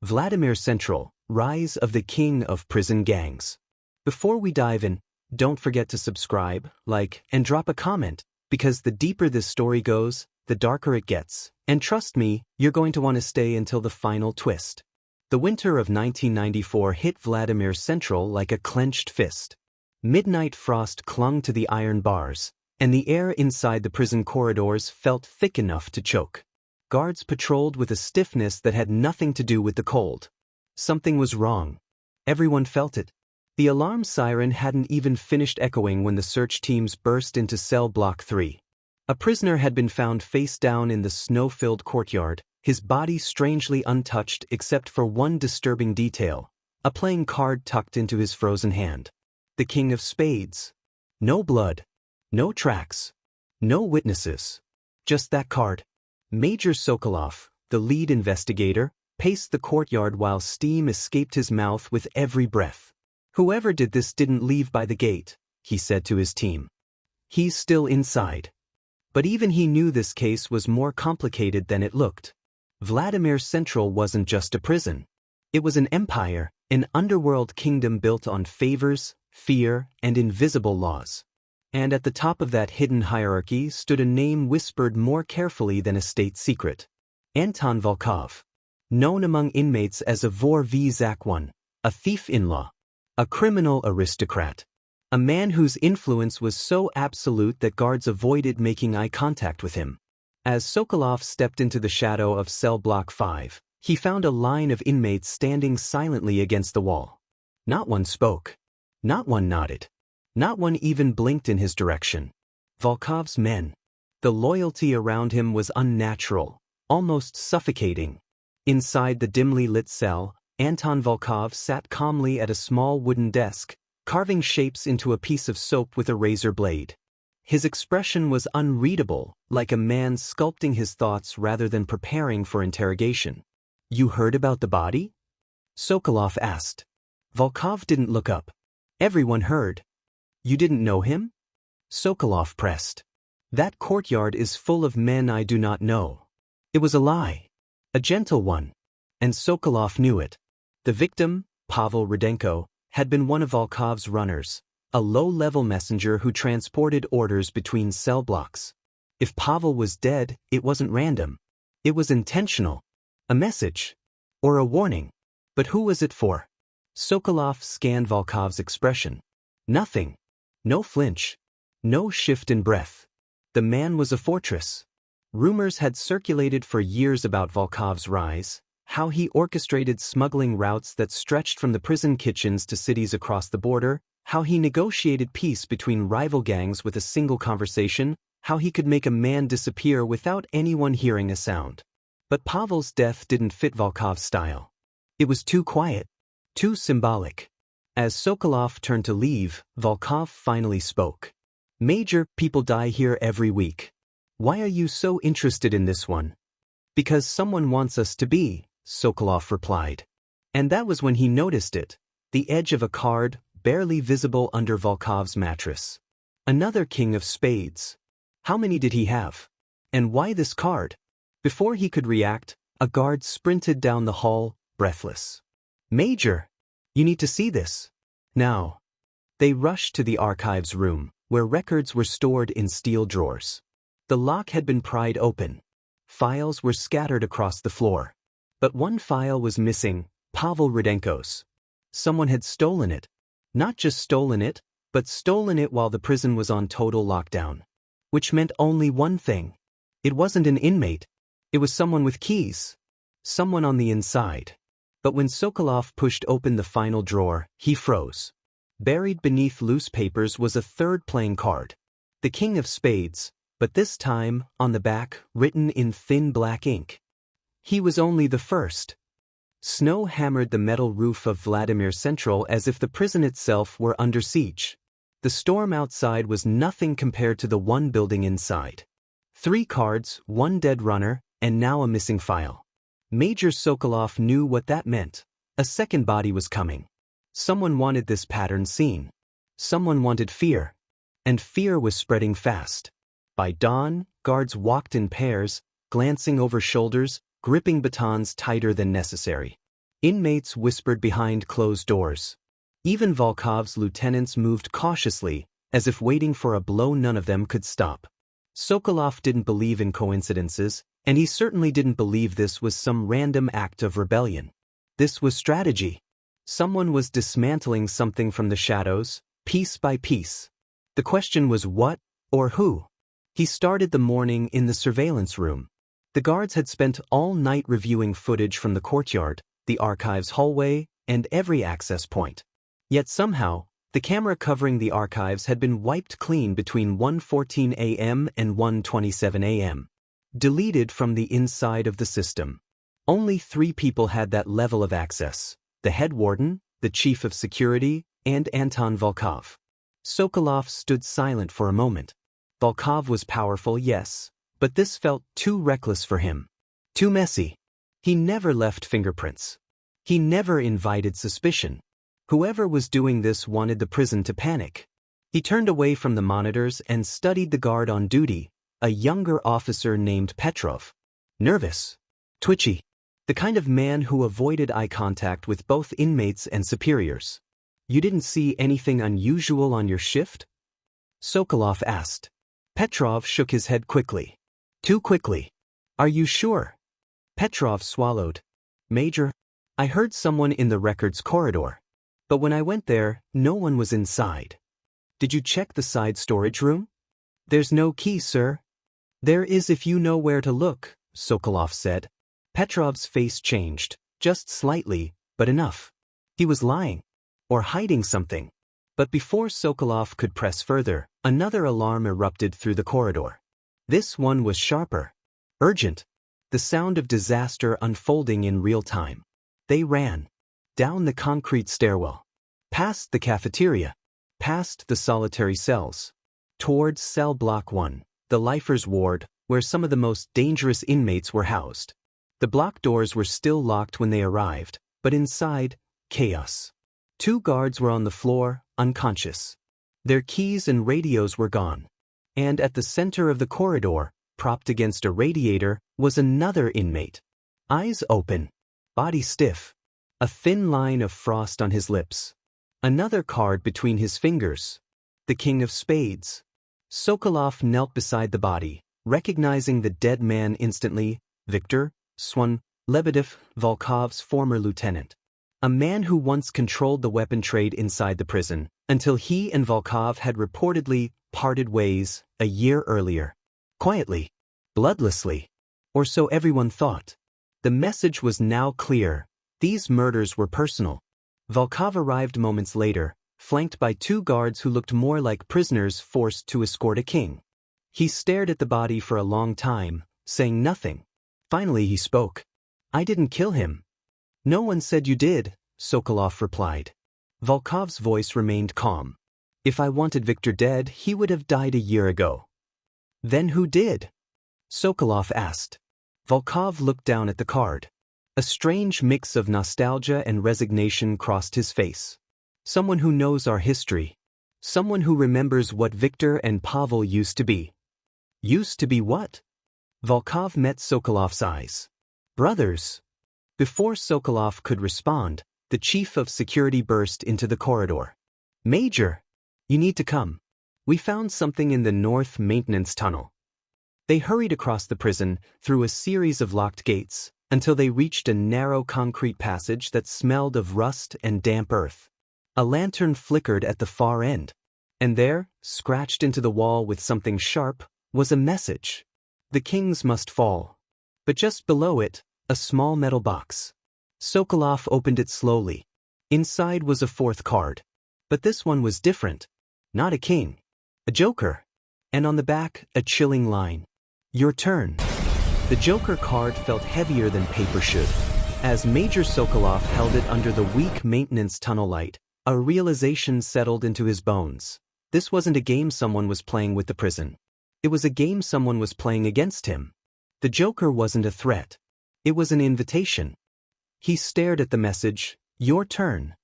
Vladimir Central, Rise of the King of Prison Gangs. Before we dive in, don't forget to subscribe, like, and drop a comment, because the deeper this story goes, the darker it gets. And trust me, you're going to want to stay until the final twist. The winter of 1994 hit Vladimir Central like a clenched fist. Midnight frost clung to the iron bars, and the air inside the prison corridors felt thick enough to choke. Guards patrolled with a stiffness that had nothing to do with the cold. Something was wrong. Everyone felt it. The alarm siren hadn't even finished echoing when the search teams burst into cell block 3. A prisoner had been found face down in the snow-filled courtyard, his body strangely untouched except for one disturbing detail, a playing card tucked into his frozen hand. The King of Spades. No blood. No tracks. No witnesses. Just that card. Major Sokolov, the lead investigator, paced the courtyard while steam escaped his mouth with every breath. "Whoever did this didn't leave by the gate," he said to his team. "He's still inside." But even he knew this case was more complicated than it looked. Vladimir Central wasn't just a prison. It was an empire, an underworld kingdom built on favors, fear, and invisible laws. And at the top of that hidden hierarchy stood a name whispered more carefully than a state secret. Anton Volkov. Known among inmates as a vor v zakon, a thief-in-law, a criminal aristocrat, a man whose influence was so absolute that guards avoided making eye contact with him. As Sokolov stepped into the shadow of cell block 5, he found a line of inmates standing silently against the wall. Not one spoke. Not one nodded. Not one even blinked in his direction. Volkov's men. The loyalty around him was unnatural, almost suffocating. Inside the dimly lit cell, Anton Volkov sat calmly at a small wooden desk, carving shapes into a piece of soap with a razor blade. His expression was unreadable, like a man sculpting his thoughts rather than preparing for interrogation. "You heard about the body?" Sokolov asked. Volkov didn't look up. "Everyone heard." "You didn't know him?" Sokolov pressed. "That courtyard is full of men I do not know." It was a lie. A gentle one. And Sokolov knew it. The victim, Pavel Rudenko, had been one of Volkov's runners, a low-level messenger who transported orders between cell blocks. If Pavel was dead, it wasn't random. It was intentional. A message. Or a warning. But who was it for? Sokolov scanned Volkov's expression. Nothing. No flinch. No shift in breath. The man was a fortress. Rumors had circulated for years about Volkov's rise, how he orchestrated smuggling routes that stretched from the prison kitchens to cities across the border, how he negotiated peace between rival gangs with a single conversation, how he could make a man disappear without anyone hearing a sound. But Pavel's death didn't fit Volkov's style. It was too quiet, too symbolic. As Sokolov turned to leave, Volkov finally spoke. "Major, people die here every week. Why are you so interested in this one?" "Because someone wants us to be," Sokolov replied. And that was when he noticed it, the edge of a card, barely visible under Volkov's mattress. Another King of Spades. How many did he have? And why this card? Before he could react, a guard sprinted down the hall, breathless. "Major! You need to see this. Now." They rushed to the archives room, where records were stored in steel drawers. The lock had been pried open. Files were scattered across the floor. But one file was missing, Pavel Rudenko's. Someone had stolen it. Not just stolen it, but stolen it while the prison was on total lockdown. Which meant only one thing. It wasn't an inmate. It was someone with keys. Someone on the inside. But when Sokolov pushed open the final drawer, he froze. Buried beneath loose papers was a third playing card. The King of Spades, but this time, on the back, written in thin black ink. He was only the first. Snow hammered the metal roof of Vladimir Central as if the prison itself were under siege. The storm outside was nothing compared to the one building inside. 3 cards, 1 dead runner, and now a missing file. Major Sokolov knew what that meant. A second body was coming. Someone wanted this pattern seen. Someone wanted fear. And fear was spreading fast. By dawn, guards walked in pairs, glancing over shoulders, gripping batons tighter than necessary. Inmates whispered behind closed doors. Even Volkov's lieutenants moved cautiously, as if waiting for a blow none of them could stop. Sokolov didn't believe in coincidences, and he certainly didn't believe this was some random act of rebellion. This was strategy. Someone was dismantling something from the shadows, piece by piece. The question was what, or who? He started the morning in the surveillance room. The guards had spent all night reviewing footage from the courtyard, the archives hallway, and every access point. Yet somehow, the camera covering the archives had been wiped clean between 1:14 a.m. and 1:27 a.m. Deleted from the inside of the system. Only 3 people had that level of access: the head warden, the chief of security, and Anton Volkov. Sokolov stood silent for a moment. Volkov was powerful, yes, but this felt too reckless for him. Too messy. He never left fingerprints. He never invited suspicion. Whoever was doing this wanted the prison to panic. He turned away from the monitors and studied the guard on duty, a younger officer named Petrov. Nervous. Twitchy. The kind of man who avoided eye contact with both inmates and superiors. "You didn't see anything unusual on your shift?" Sokolov asked. Petrov shook his head quickly. Too quickly. "Are you sure?" Petrov swallowed. "Major, I heard someone in the records corridor. But when I went there, no one was inside." "Did you check the side storage room?" "There's no key, sir." "There is if you know where to look," Sokolov said. Petrov's face changed, just slightly, but enough. He was lying. Or hiding something. But before Sokolov could press further, another alarm erupted through the corridor. This one was sharper. Urgent. The sound of disaster unfolding in real time. They ran. Down the concrete stairwell. Past the cafeteria. Past the solitary cells. Towards cell block 1, the lifers' ward, where some of the most dangerous inmates were housed. The block doors were still locked when they arrived, but inside, chaos. 2 guards were on the floor, unconscious. Their keys and radios were gone. And at the center of the corridor, propped against a radiator, was another inmate. Eyes open. Body stiff. A thin line of frost on his lips. Another card between his fingers. The King of Spades. Sokolov knelt beside the body, recognizing the dead man instantly. Viktor Swan Lebedev, Volkov's former lieutenant. A man who once controlled the weapon trade inside the prison, until he and Volkov had reportedly parted ways a year earlier. Quietly. Bloodlessly. Or so everyone thought. The message was now clear. These murders were personal. Volkov arrived moments later, flanked by 2 guards who looked more like prisoners forced to escort a king. He stared at the body for a long time, saying nothing. Finally he spoke. "I didn't kill him." "No one said you did," Sokolov replied. Volkov's voice remained calm. "If I wanted Viktor dead, he would have died a year ago." "Then who did?" Sokolov asked. Volkov looked down at the card. A strange mix of nostalgia and resignation crossed his face. "Someone who knows our history. Someone who remembers what Viktor and Pavel used to be." "Used to be what?" Volkov met Sokolov's eyes. "Brothers." Before Sokolov could respond, the chief of security burst into the corridor. "Major, you need to come. We found something in the north maintenance tunnel." They hurried across the prison, through a series of locked gates, until they reached a narrow concrete passage that smelled of rust and damp earth. A lantern flickered at the far end. And there, scratched into the wall with something sharp, was a message. The kings must fall. But just below it, a small metal box. Sokolov opened it slowly. Inside was a 4th card. But this one was different. Not a king. A joker. And on the back, a chilling line. "Your turn." The joker card felt heavier than paper should. As Major Sokolov held it under the weak maintenance tunnel light, a realization settled into his bones. This wasn't a game someone was playing with the prison. It was a game someone was playing against him. The joker wasn't a threat. It was an invitation. He stared at the message, "Your turn."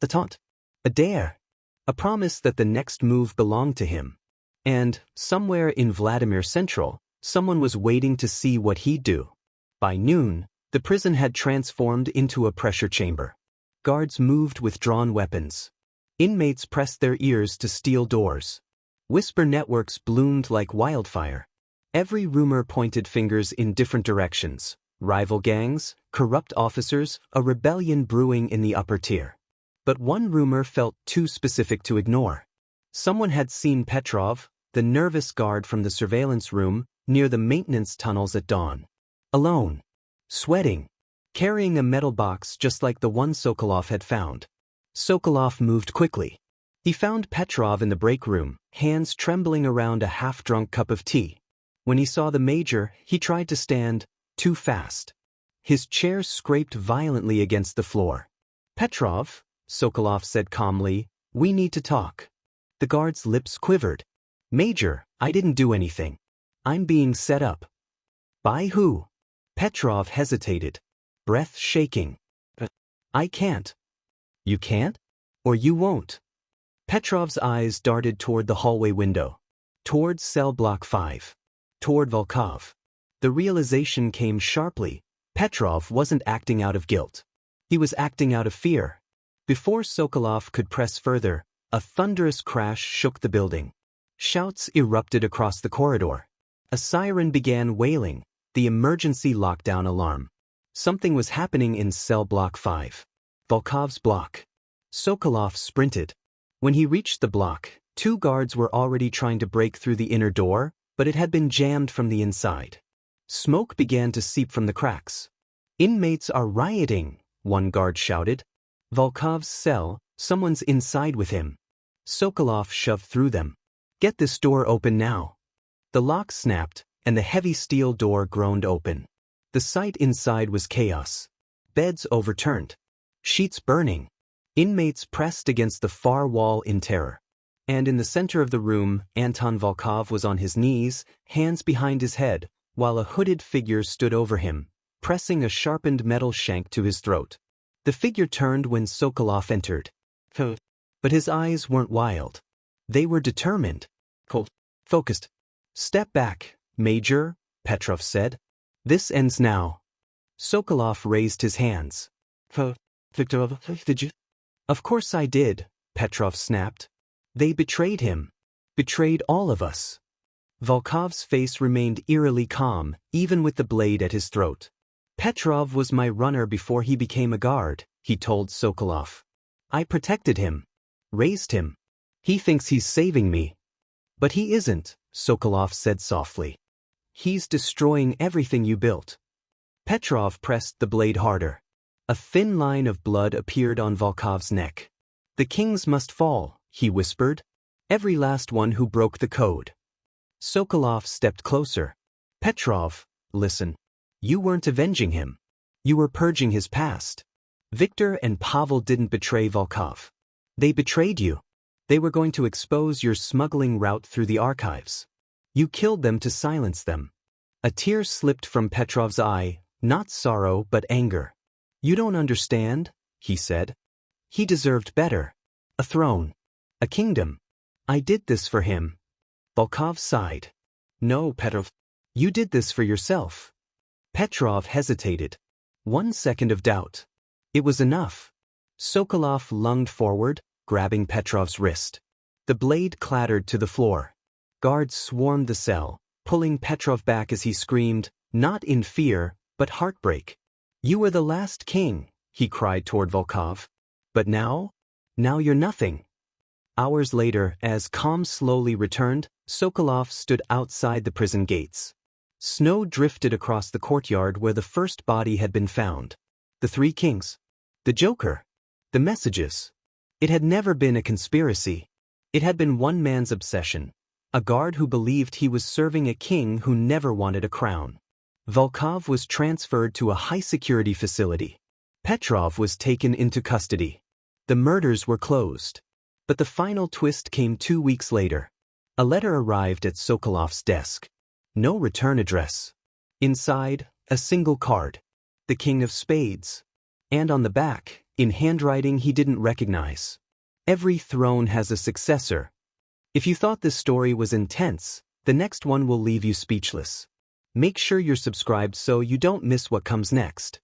A taunt. A dare. A promise that the next move belonged to him. And, somewhere in Vladimir Central, someone was waiting to see what he'd do. By noon, The prison had transformed into a pressure chamber. Guards moved with drawn weapons. Inmates pressed their ears to steel doors. Whisper networks bloomed like wildfire. Every rumor pointed fingers in different directions. Rival gangs, corrupt officers, a rebellion brewing in the upper tier. But one rumor felt too specific to ignore. Someone had seen Petrov, the nervous guard from the surveillance room, near the maintenance tunnels at dawn. Alone. Sweating. Carrying a metal box just like the one Sokolov had found. Sokolov moved quickly. He found Petrov in the break room, hands trembling around a half-drunk cup of tea. When he saw the major, he tried to stand, too fast. His chair scraped violently against the floor. "Petrov," Sokolov said calmly, "we need to talk." The guard's lips quivered. "Major, I didn't do anything. I'm being set up." "By who?" Petrov hesitated, breath shaking. "I can't." "You can't? Or you won't?" Petrov's eyes darted toward the hallway window. Toward cell block 5. Toward Volkov. The realization came sharply. Petrov wasn't acting out of guilt. He was acting out of fear. Before Sokolov could press further, a thunderous crash shook the building. Shouts erupted across the corridor. A siren began wailing, the emergency lockdown alarm. Something was happening in cell block 5. Volkov's block. Sokolov sprinted. When he reached the block, 2 guards were already trying to break through the inner door, but it had been jammed from the inside. Smoke began to seep from the cracks. "Inmates are rioting," one guard shouted. "Volkov's cell, someone's inside with him." Sokolov shoved through them. "Get this door open now." The lock snapped, and the heavy steel door groaned open. The sight inside was chaos. Beds overturned. Sheets burning. Inmates pressed against the far wall in terror. And in the center of the room, Anton Volkov was on his knees, hands behind his head, while a hooded figure stood over him, pressing a sharpened metal shank to his throat. The figure turned when Sokolov entered. But his eyes weren't wild. They were determined. Cold. Focused. "Step back, Major," Petrov said. "This ends now." Sokolov raised his hands. "Victor, did you?" "Of course I did," Petrov snapped. "They betrayed him. Betrayed all of us." Volkov's face remained eerily calm, even with the blade at his throat. "Petrov was my runner before he became a guard," he told Sokolov. "I protected him. Raised him. He thinks he's saving me. But he isn't," Sokolov said softly. "He's destroying everything you built." Petrov pressed the blade harder. A thin line of blood appeared on Volkov's neck. "The kings must fall," he whispered. "Every last one who broke the code." Sokolov stepped closer. "Petrov, listen. You weren't avenging him. You were purging his past. Victor and Pavel didn't betray Volkov. They betrayed you. They were going to expose your smuggling route through the archives. You killed them to silence them." A tear slipped from Petrov's eye, not sorrow but anger. "You don't understand," he said. "He deserved better. A throne. A kingdom. I did this for him." Volkov sighed. "No, Petrov. You did this for yourself." Petrov hesitated. 1 second of doubt. It was enough. Sokolov lunged forward, grabbing Petrov's wrist. The blade clattered to the floor. Guards swarmed the cell, pulling Petrov back as he screamed, not in fear, but heartbreak. "You were the last king," he cried toward Volkov. "But now? Now you're nothing." Hours later, as calm slowly returned, Sokolov stood outside the prison gates. Snow drifted across the courtyard where the first body had been found. The 3 kings. The Joker. The messages. It had never been a conspiracy. It had been one man's obsession. A guard who believed he was serving a king who never wanted a crown. Volkov was transferred to a high-security facility. Petrov was taken into custody. The murders were closed. But the final twist came 2 weeks later. A letter arrived at Sokolov's desk. No return address. Inside, a single card. The King of Spades. And on the back, in handwriting he didn't recognize. "Every throne has a successor. If you thought this story was intense, the next one will leave you speechless. Make sure you're subscribed so you don't miss what comes next.